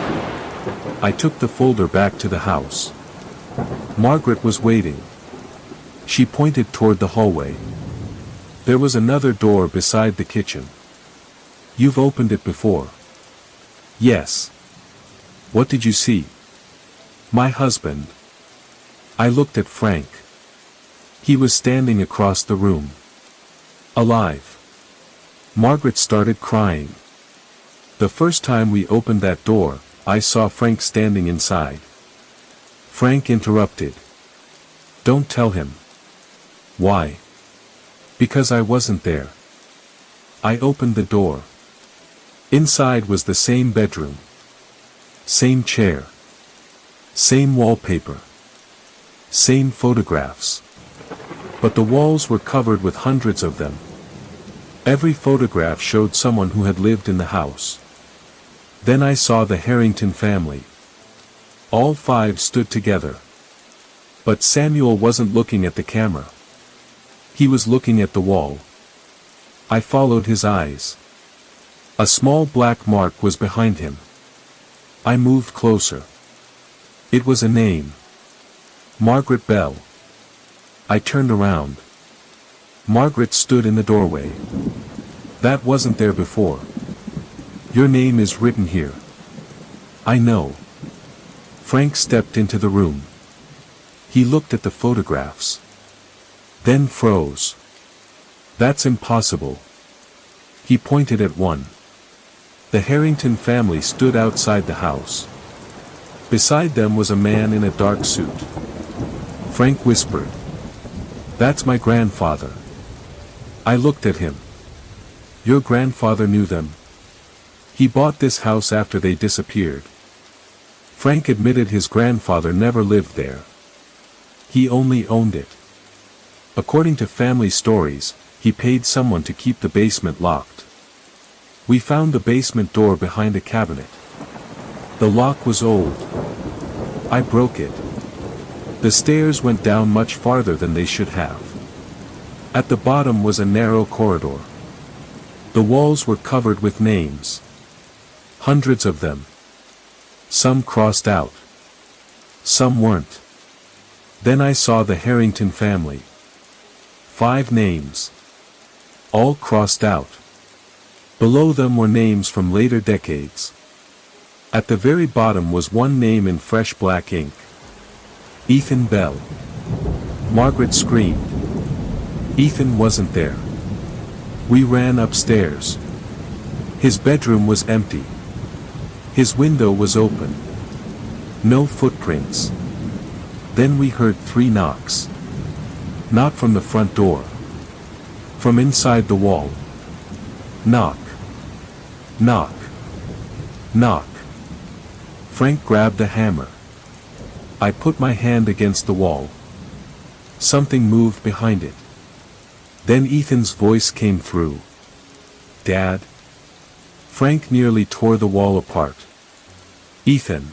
I took the folder back to the house. Margaret was waiting. She pointed toward the hallway. There was another door beside the kitchen. "You've opened it before." "Yes." "What did you see?" "My husband." I looked at Frank. He was standing across the room. Alive. Margaret started crying. The first time we opened that door, I saw Frank standing inside. Frank interrupted. "Don't tell him." "Why?" "Because I wasn't there." I opened the door. Inside was the same bedroom. Same chair. Same wallpaper. Same photographs. But the walls were covered with hundreds of them. Every photograph showed someone who had lived in the house. Then I saw the Harrington family. All 5 stood together. But Samuel wasn't looking at the camera. He was looking at the wall. I followed his eyes. A small black mark was behind him. I moved closer. It was a name. Margaret Bell. I turned around. Margaret stood in the doorway. "That wasn't there before. Your name is written here." "I know." Frank stepped into the room. He looked at the photographs. Then froze. "That's impossible." He pointed at one. The Harrington family stood outside the house. Beside them was a man in a dark suit. Frank whispered, "That's my grandfather." I looked at him. "Your grandfather knew them?" "He bought this house after they disappeared." Frank admitted his grandfather never lived there. He only owned it. According to family stories, he paid someone to keep the basement locked. We found the basement door behind a cabinet. The lock was old. I broke it. The stairs went down much farther than they should have. At the bottom was a narrow corridor. The walls were covered with names. Hundreds of them. Some crossed out. Some weren't. Then I saw the Harrington family. 5 names. All crossed out. Below them were names from later decades. At the very bottom was one name in fresh black ink. Ethan Bell. Margaret screamed. Ethan wasn't there. We ran upstairs. His bedroom was empty. His window was open. No footprints. Then we heard 3 knocks. Not from the front door. From inside the wall. Knock. Knock. Knock. Frank grabbed the hammer. I put my hand against the wall. Something moved behind it. Then Ethan's voice came through. Dad? Frank nearly tore the wall apart. Ethan.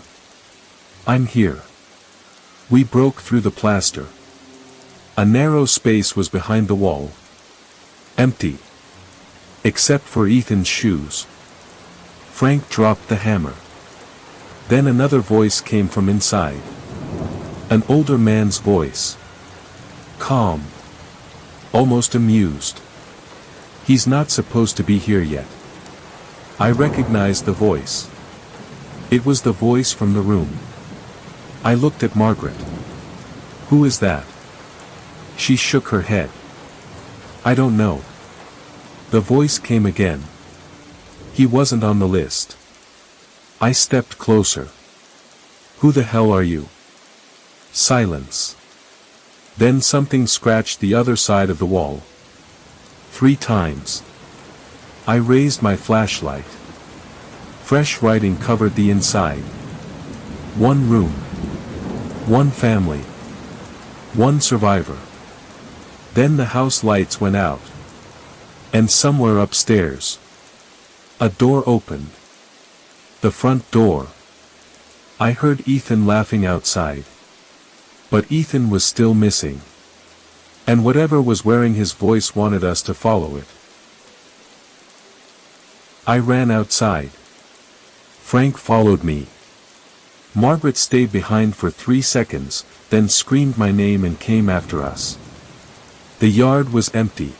I'm here. We broke through the plaster. A narrow space was behind the wall. Empty. Except for Ethan's shoes. Frank dropped the hammer. Then another voice came from inside. An older man's voice. Calm. Almost amused. He's not supposed to be here yet. I recognized the voice. It was the voice from the room. I looked at Margaret. Who is that? She shook her head. I don't know. The voice came again. He wasn't on the list. I stepped closer. Who the hell are you? Silence. Then something scratched the other side of the wall. 3 times. I raised my flashlight. Fresh writing covered the inside. 1 room. 1 family. 1 survivor. Then the house lights went out. And somewhere upstairs. A door opened. The front door. I heard Ethan laughing outside. But Ethan was still missing. And whatever was wearing his voice wanted us to follow it. I ran outside. Frank followed me. Margaret stayed behind for 3 seconds, then screamed my name and came after us. The yard was empty.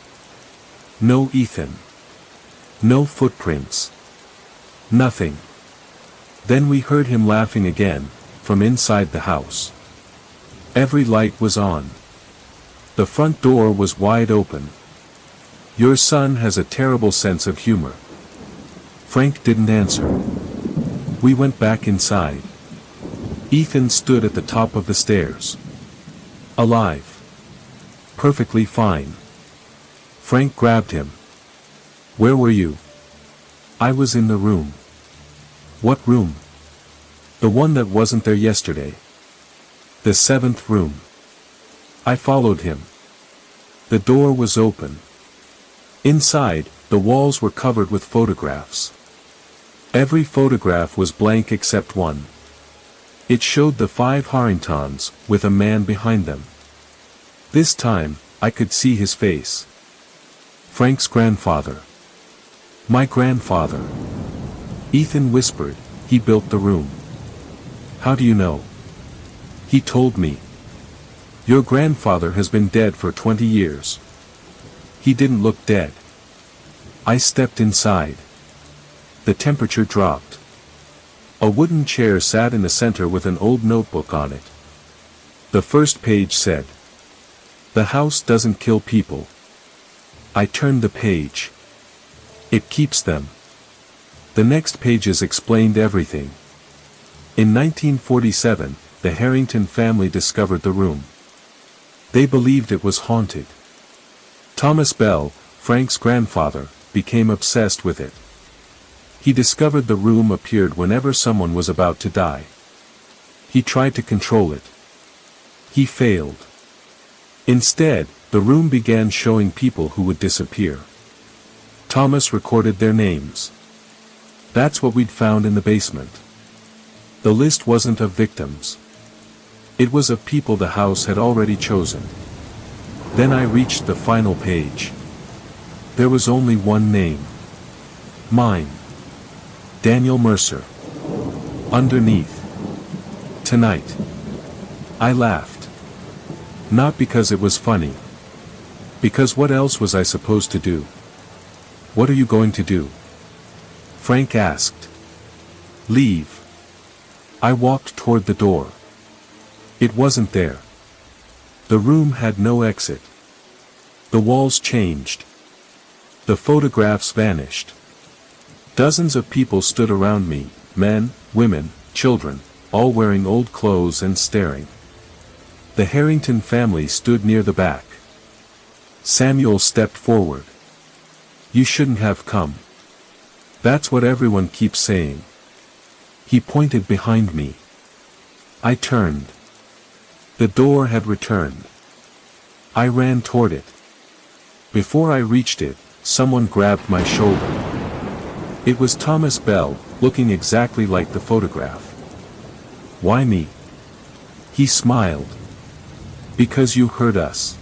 No Ethan. No footprints. Nothing. Then we heard him laughing again, from inside the house. Every light was on. The front door was wide open. Your son has a terrible sense of humor. Frank didn't answer. We went back inside. Ethan stood at the top of the stairs. Alive. Perfectly fine. Frank grabbed him. Where were you? I was in the room. What room? The one that wasn't there yesterday. The 7th room. I followed him. The door was open. Inside, the walls were covered with photographs. Every photograph was blank except one. It showed the 5 Harringtons, with a man behind them. This time, I could see his face. Frank's grandfather. My grandfather. Ethan whispered, he built the room. How do you know? He told me. Your grandfather has been dead for 20 years. He didn't look dead. I stepped inside. The temperature dropped. A wooden chair sat in the center with an old notebook on it. The first page said, "The house doesn't kill people." I turned the page. It keeps them. The next pages explained everything. In 1947, the Harrington family discovered the room. They believed it was haunted. Thomas Bell, Frank's grandfather, became obsessed with it. He discovered the room appeared whenever someone was about to die. He tried to control it. He failed. Instead, the room began showing people who would disappear. Thomas recorded their names. That's what we'd found in the basement. The list wasn't of victims. It was of people the house had already chosen. Then I reached the final page. There was only one name. Mine. Daniel Mercer. Underneath. Tonight. I laughed. Not because it was funny. Because what else was I supposed to do? What are you going to do? Frank asked. Leave. I walked toward the door. It wasn't there. The room had no exit. The walls changed. The photographs vanished. Dozens of people stood around me, men, women, children, all wearing old clothes and staring. The Harrington family stood near the back. Samuel stepped forward. "You shouldn't have come. That's what everyone keeps saying." He pointed behind me. I turned. The door had returned. I ran toward it. Before I reached it, someone grabbed my shoulder. It was Thomas Bell, looking exactly like the photograph. "Why me?" He smiled. "Because you heard us."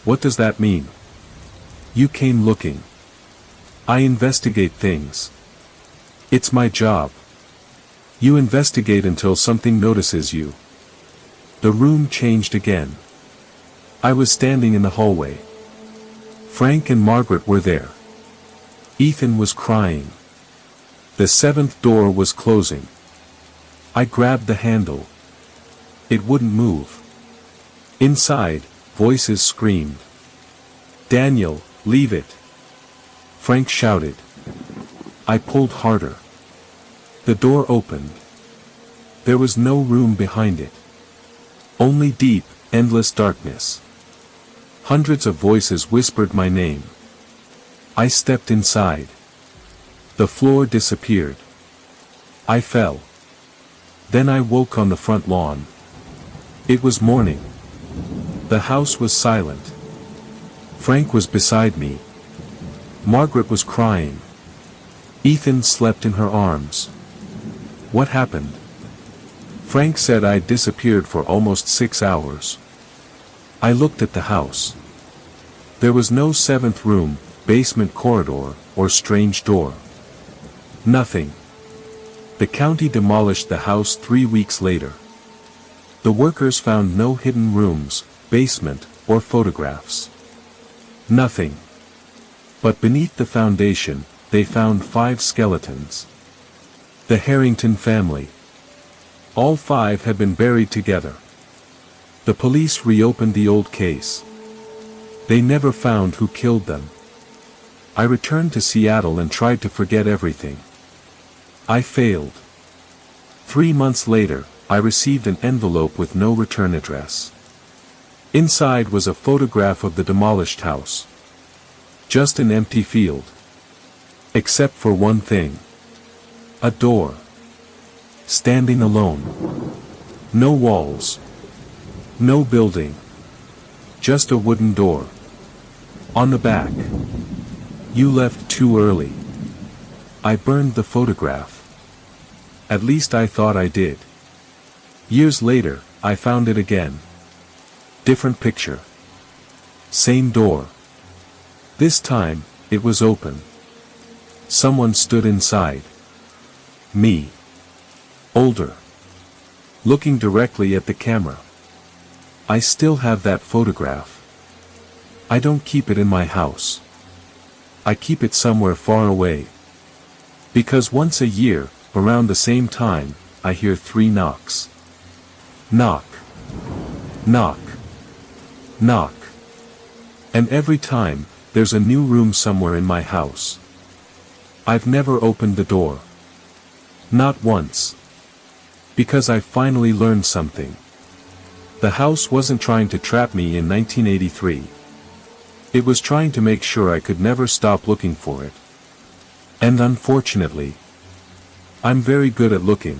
"What does that mean?" "You came looking. I investigate things. It's my job. You investigate until something notices you." The room changed again. I was standing in the hallway. Frank and Margaret were there. Ethan was crying. The seventh door was closing. I grabbed the handle. It wouldn't move. Inside, voices screamed. "Daniel, leave it!" Frank shouted. I pulled harder. The door opened. There was no room behind it. Only deep, endless darkness. Hundreds of voices whispered my name. I stepped inside. The floor disappeared. I fell. Then I woke on the front lawn. It was morning. The house was silent. Frank was beside me. Margaret was crying. Ethan slept in her arms. What happened? Frank said I'd disappeared for almost 6 hours. I looked at the house. There was no seventh room, basement corridor, or strange door. Nothing. The county demolished the house 3 weeks later. The workers found no hidden rooms, basement, or photographs. Nothing. But beneath the foundation, they found 5 skeletons. The Harrington family. All 5 had been buried together. The police reopened the old case. They never found who killed them. I returned to Seattle and tried to forget everything. I failed. 3 months later, I received an envelope with no return address. Inside was a photograph of the demolished house. Just an empty field. Except for one thing. A door. Standing alone. No walls. No building. Just a wooden door. On the back. "You left too early." I burned the photograph. At least I thought I did. Years later, I found it again. Different picture. Same door. This time, it was open. Someone stood inside. Me. Older. Looking directly at the camera. I still have that photograph. I don't keep it in my house. I keep it somewhere far away. Because once a year, around the same time, I hear 3 knocks. Knock. Knock. Knock. And every time, there's a new room somewhere in my house. I've never opened the door. Not once. Because I finally learned something. The house wasn't trying to trap me in 1983. It was trying to make sure I could never stop looking for it. And unfortunately, I'm very good at looking.